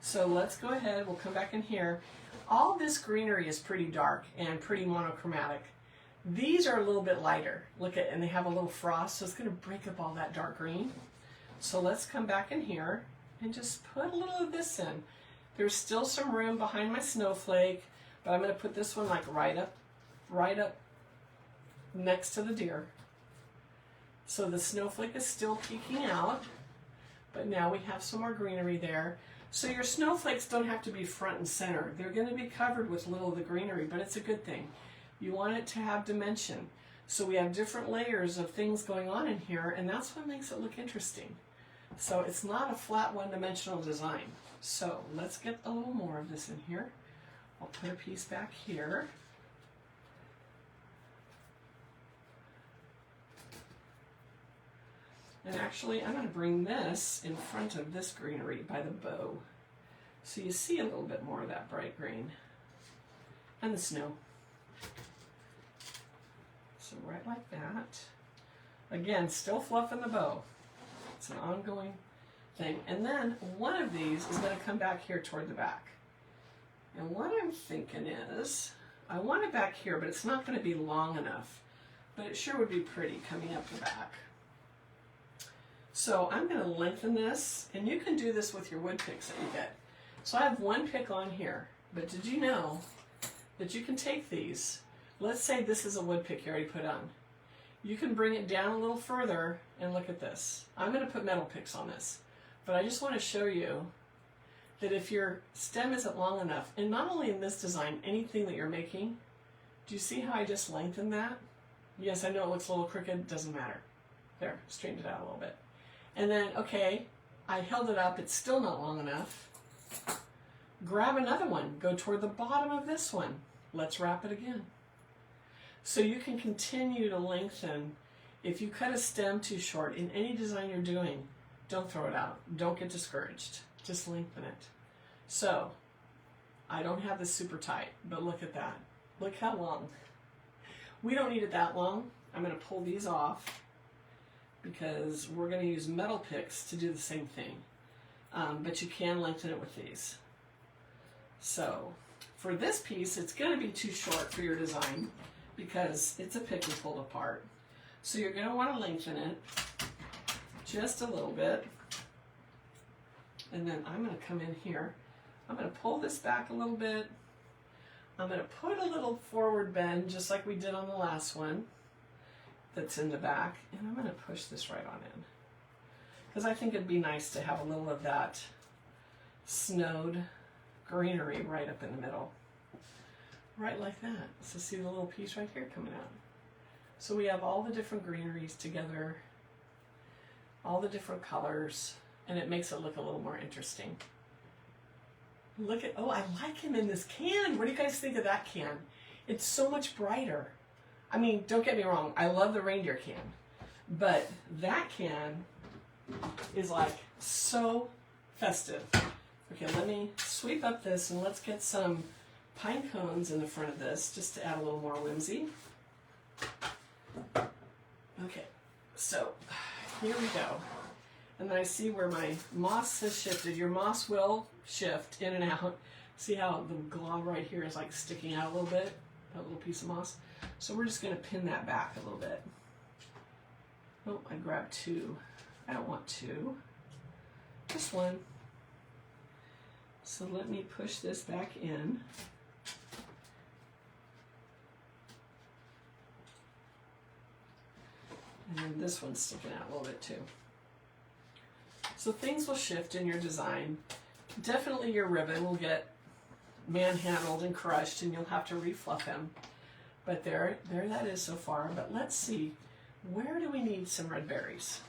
So let's go ahead, we'll come back in here. All this greenery is pretty dark and pretty monochromatic. These are a little bit lighter. Look at, and they have a little frost, so it's going to break up all that dark green. So let's come back in here and just put a little of this in. There's still some room behind my snowflake, but I'm going to put this one like right up next to the deer. So the snowflake is still peeking out, but now we have some more greenery there. So your snowflakes don't have to be front and center. They're going to be covered with a little of the greenery, but it's a good thing. You want it to have dimension. So we have different layers of things going on in here, and that's what makes it look interesting. So it's not a flat one-dimensional design. So let's get a little more of this in here. I'll put a piece back here. And actually, I'm going to bring this in front of this greenery by the bow. So you see a little bit more of that bright green. And the snow. So right like that. Again, still fluffing the bow. It's an ongoing thing. And then one of these is going to come back here toward the back. And what I'm thinking is, I want it back here, but it's not going to be long enough. But it sure would be pretty coming up the back. So I'm going to lengthen this, and you can do this with your wood picks that you get. So I have one pick on here, but did you know that you can take these, let's say this is a wood pick you already put on. You can bring it down a little further and look at this. I'm going to put metal picks on this, but I just want to show you that if your stem isn't long enough, and not only in this design, anything that you're making, do you see how I just lengthened that? Yes, I know it looks a little crooked, doesn't matter. There, straightened it out a little bit. And then, okay, I held it up, it's still not long enough. Grab another one, go toward the bottom of this one. Let's wrap it again. So you can continue to lengthen. If you cut a stem too short in any design you're doing, don't throw it out. Don't get discouraged. Just lengthen it. So, I don't have this super tight, but look at that. Look how long. We don't need it that long. I'm going to pull these off, because we're going to use metal picks to do the same thing. But you can lengthen it with these. So for this piece, it's going to be too short for your design because it's a pick and pull apart. So you're going to want to lengthen it just a little bit. And then I'm going to come in here. I'm going to pull this back a little bit. I'm going to put a little forward bend just like we did on the last one. That's in the back, and I'm going to push this right on in because I think it'd be nice to have a little of that snowed greenery right up in the middle. Right like that. So see the little piece right here coming out. So we have all the different greeneries together, all the different colors, and it makes it look a little more interesting. Look at, oh, I like him in this can. What do you guys think of that can? It's so much brighter. I mean, don't get me wrong, I love the reindeer can, but that can is like so festive. Okay, let me sweep up this and let's get some pine cones in the front of this just to add a little more whimsy. Okay, so here we go. And then I see where my moss has shifted. Your moss will shift in and out. See how the glob right here is like sticking out a little bit? That little piece of moss. So we're just going to pin that back a little bit. Oh, I grabbed two. I don't want two. Just one. So let me push this back in. And then this one's sticking out a little bit too. So things will shift in your design. Definitely your ribbon will get manhandled and crushed and you'll have to refluff him. But there that is so far. But let's see, where do we need some red berries?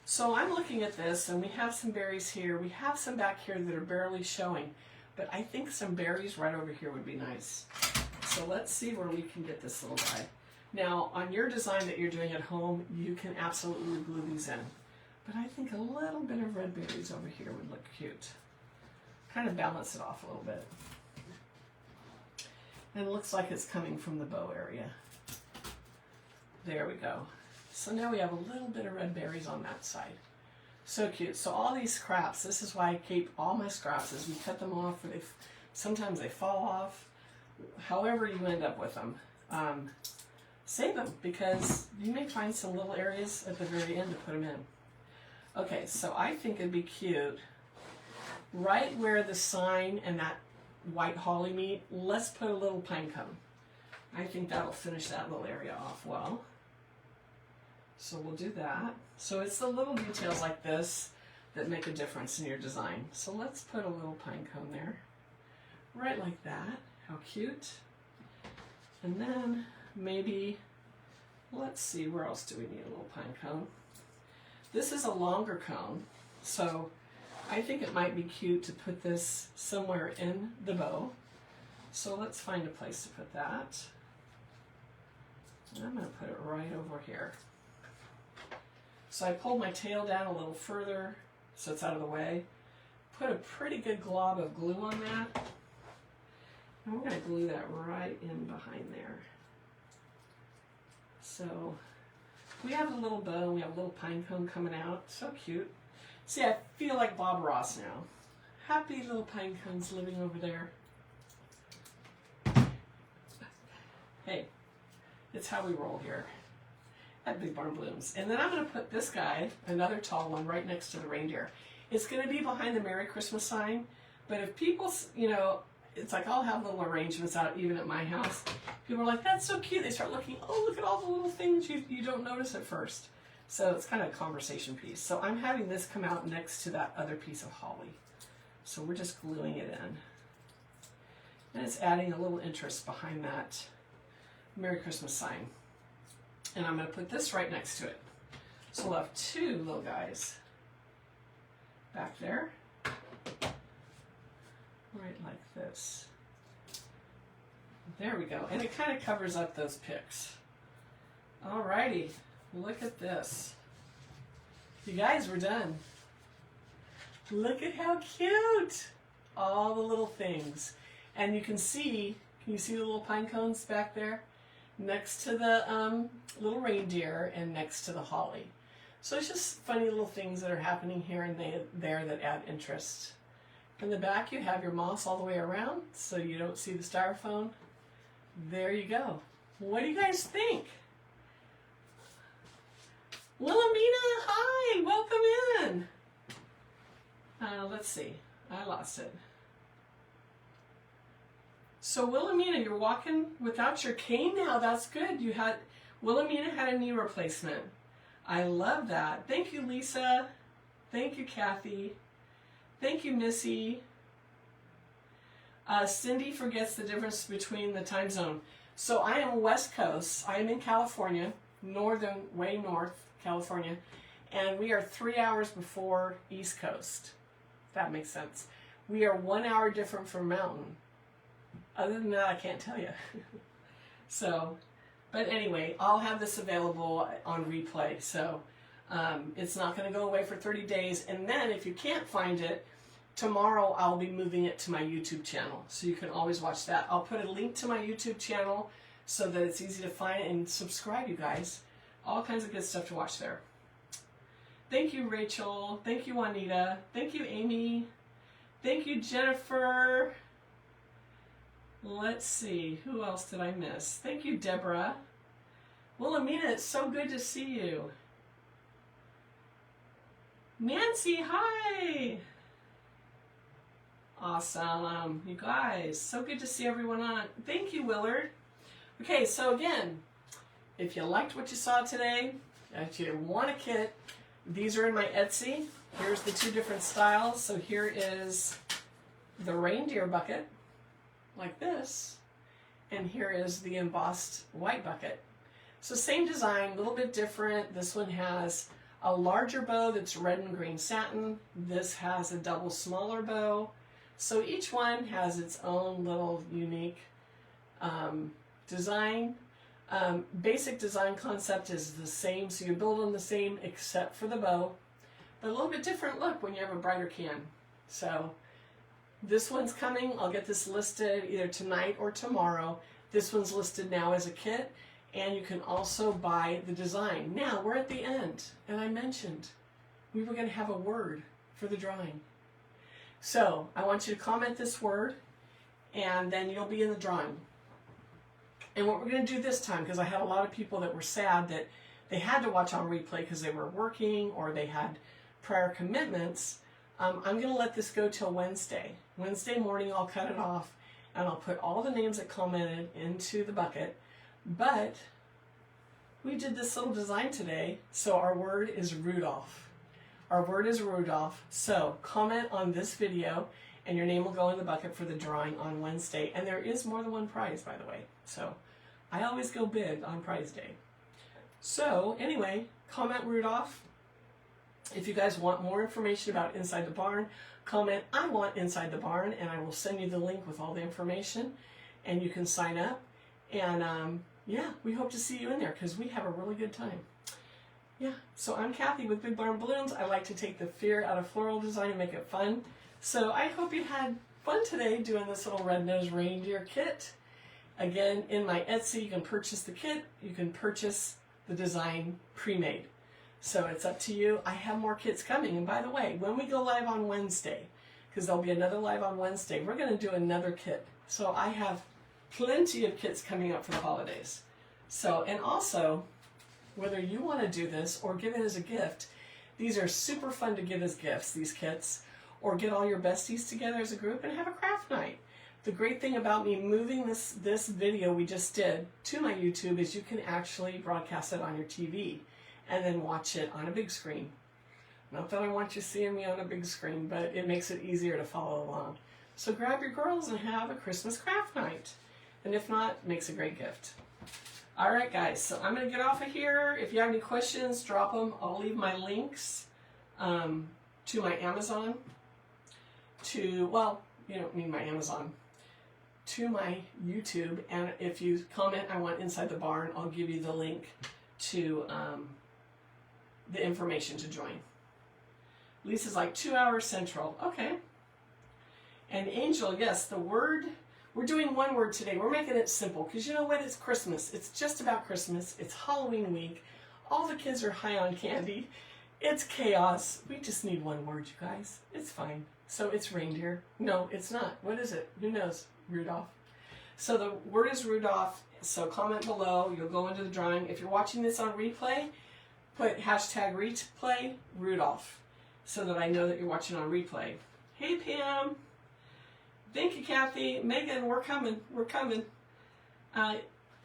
So I'm looking at this and we have some berries here. We have some back here that are barely showing. But I think some berries right over here would be nice. So let's see where we can get this little guy. Now, on your design that you're doing at home, you can absolutely glue these in. But I think a little bit of red berries over here would look cute. Kind of balance it off a little bit. And it looks like it's coming from the bow area. There we go. So now we have a little bit of red berries on that side. So cute. So all these scraps, this is why I keep all my scraps, is we cut them off. Sometimes they fall off. However you end up with them. Save them, because you may find some little areas at the very end to put them in. Okay, so I think it'd be cute, right where the sign and that white holly meet, let's put a little pine cone. I think that'll finish that little area off well. So we'll do that. So it's the little details like this that make a difference in your design. So let's put a little pine cone there, right like that. How cute. And then maybe, let's see, where else do we need a little pine cone? This is a longer cone, so I think it might be cute to put this somewhere in the bow. So let's find a place to put that. And I'm going to put it right over here. So I pulled my tail down a little further so it's out of the way. Put a pretty good glob of glue on that. And we're going to glue that right in behind there. So we have a little bow, we have a little pine cone coming out. So cute. See, I feel like Bob Ross now. Happy little pine cones living over there. Hey, it's how we roll here at Big Barn Blooms. And then I'm going to put this guy, another tall one, right next to the reindeer. It's going to be behind the Merry Christmas sign, but if people, you know, it's like I'll have little arrangements out even at my house. People are like, that's so cute. They start looking, oh, look at all the little things you don't notice at first. So it's kind of a conversation piece. So I'm having this come out next to that other piece of holly. So we're just gluing it in. And it's adding a little interest behind that Merry Christmas sign. And I'm going to put this right next to it. So we'll have two little guys back there. Right like this. There we go. And it kind of covers up those picks. Alrighty. Look at this. You guys, we're done. Look at how cute. All the little things. And you can see you see the little pine cones back there? Next to the little reindeer and next to the holly. So it's just funny little things that are happening here and there that add interest. In the back you have your moss all the way around so you don't see the styrofoam. There you go. What do you guys think? Wilhelmina, hi! Welcome in! Let's see. I lost it. So Wilhelmina, you're walking without your cane now. That's good. Wilhelmina had a knee replacement. I love that. Thank you, Lisa. Thank you, Kathy. Thank you, Missy. Cindy forgets the difference between the time zone. So I am West Coast. I am in California, way north California, and we are 3 hours before East Coast. If that makes sense. We are 1 hour different from Mountain. Other than that, I can't tell you. So, but anyway, I'll have this available on replay. So it's not going to go away for 30 days. And then if you can't find it, tomorrow I'll be moving it to my YouTube channel. So you can always watch that. I'll put a link to my YouTube channel so that it's easy to find, and subscribe, you guys. All kinds of good stuff to watch there. Thank you, Rachel. Thank you, Juanita. Thank you, Amy. Thank you, Jennifer. Let's see, who else did I miss? Thank you, Deborah. Wilhelmina, it's so good to see you. Nancy, hi. Awesome, you guys. So good to see everyone on. Thank you, Willard. Okay, so again, if you liked what you saw today, if you want a kit, these are in my Etsy. Here's the two different styles. So here is the reindeer bucket, like this, and here is the embossed white bucket. So same design, a little bit different. This one has a larger bow that's red and green satin. This has a double smaller bow. So each one has its own little unique design. Basic design concept is the same, so you build on the same except for the bow, but a little bit different look when you have a brighter can. So this one's coming. I'll get this listed either tonight or tomorrow. This one's listed now as a kit, and you can also buy the design. Now we're at the end, and I mentioned we were going to have a word for the drawing. So I want you to comment this word, and then you'll be in the drawing. And what we're going to do this time, because I had a lot of people that were sad that they had to watch on replay because they were working or they had prior commitments, I'm going to let this go till Wednesday. Wednesday morning I'll cut it off and I'll put all the names that commented into the bucket. But we did this little design today, so our word is Rudolph. Our word is Rudolph. So comment on this video and your name will go in the bucket for the drawing on Wednesday. And there is more than one prize, by the way. So I always go big on prize day. So anyway, comment Rudolph. If you guys want more information about Inside the Barn, comment I want Inside the Barn, and I will send you the link with all the information, and you can sign up. And yeah, we hope to see you in there because we have a really good time. Yeah, so I'm Kathy with Big Barn Balloons. I like to take the fear out of floral design and make it fun. So I hope you had fun today doing this little red-nosed reindeer kit. Again, in my Etsy, you can purchase the kit. You can purchase the design pre-made. So it's up to you. I have more kits coming. And by the way, when we go live on Wednesday, because there'll be another live on Wednesday, we're going to do another kit. So I have plenty of kits coming up for the holidays. So, and also, whether you want to do this or give it as a gift, these are super fun to give as gifts, these kits, or get all your besties together as a group and have a craft night. The great thing about me moving this video we just did to my YouTube is you can actually broadcast it on your TV and then watch it on a big screen. Not that I want you seeing me on a big screen, but it makes it easier to follow along. So grab your girls and have a Christmas craft night. And if not, it makes a great gift. All right, guys, so I'm going to get off of here. If you have any questions, drop them. I'll leave my links to my Amazon, well, you don't need my Amazon, to my YouTube. And if you comment, I want Inside the Barn, I'll give you the link to the information to join. Lisa's like 2 hours central. Okay. And Angel, yes, the word, we're doing one word today. We're making it simple because you know what? It's Christmas. It's just about Christmas. It's Halloween week. All the kids are high on candy. It's chaos. We just need one word, you guys. It's fine. So it's reindeer. No, it's not. What is it? Who knows? Rudolph. So the word is Rudolph. So comment below. You'll go into the drawing. If you're watching this on replay, put hashtag replay Rudolph so that I know that you're watching on replay. Hey, Pam. Thank you, Kathy. Megan, we're coming. We're coming.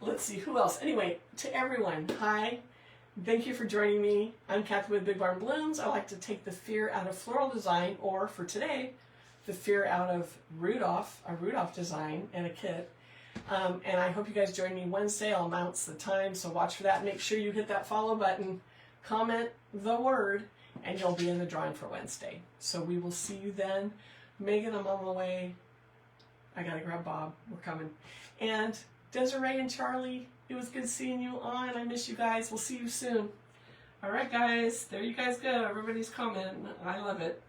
Let's see, who else? Anyway, to everyone, hi. Thank you for joining me. I'm Kathy with Big Barn Balloons. I like to take the fear out of floral design, or for today, the fear out of Rudolph, a Rudolph design and a kit. And I hope you guys join me Wednesday. I'll announce the time, so watch for that. Make sure you hit that follow button, comment the word, and you'll be in the drawing for Wednesday. So we will see you then. Megan, I'm on my way. I gotta grab Bob. We're coming. And Desiree and Charlie, it was good seeing you on. I miss you guys. We'll see you soon. All right, guys. There you guys go. Everybody's commenting. I love it.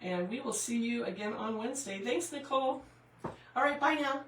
And we will see you again on Wednesday. Thanks, Nicole. All right, bye now.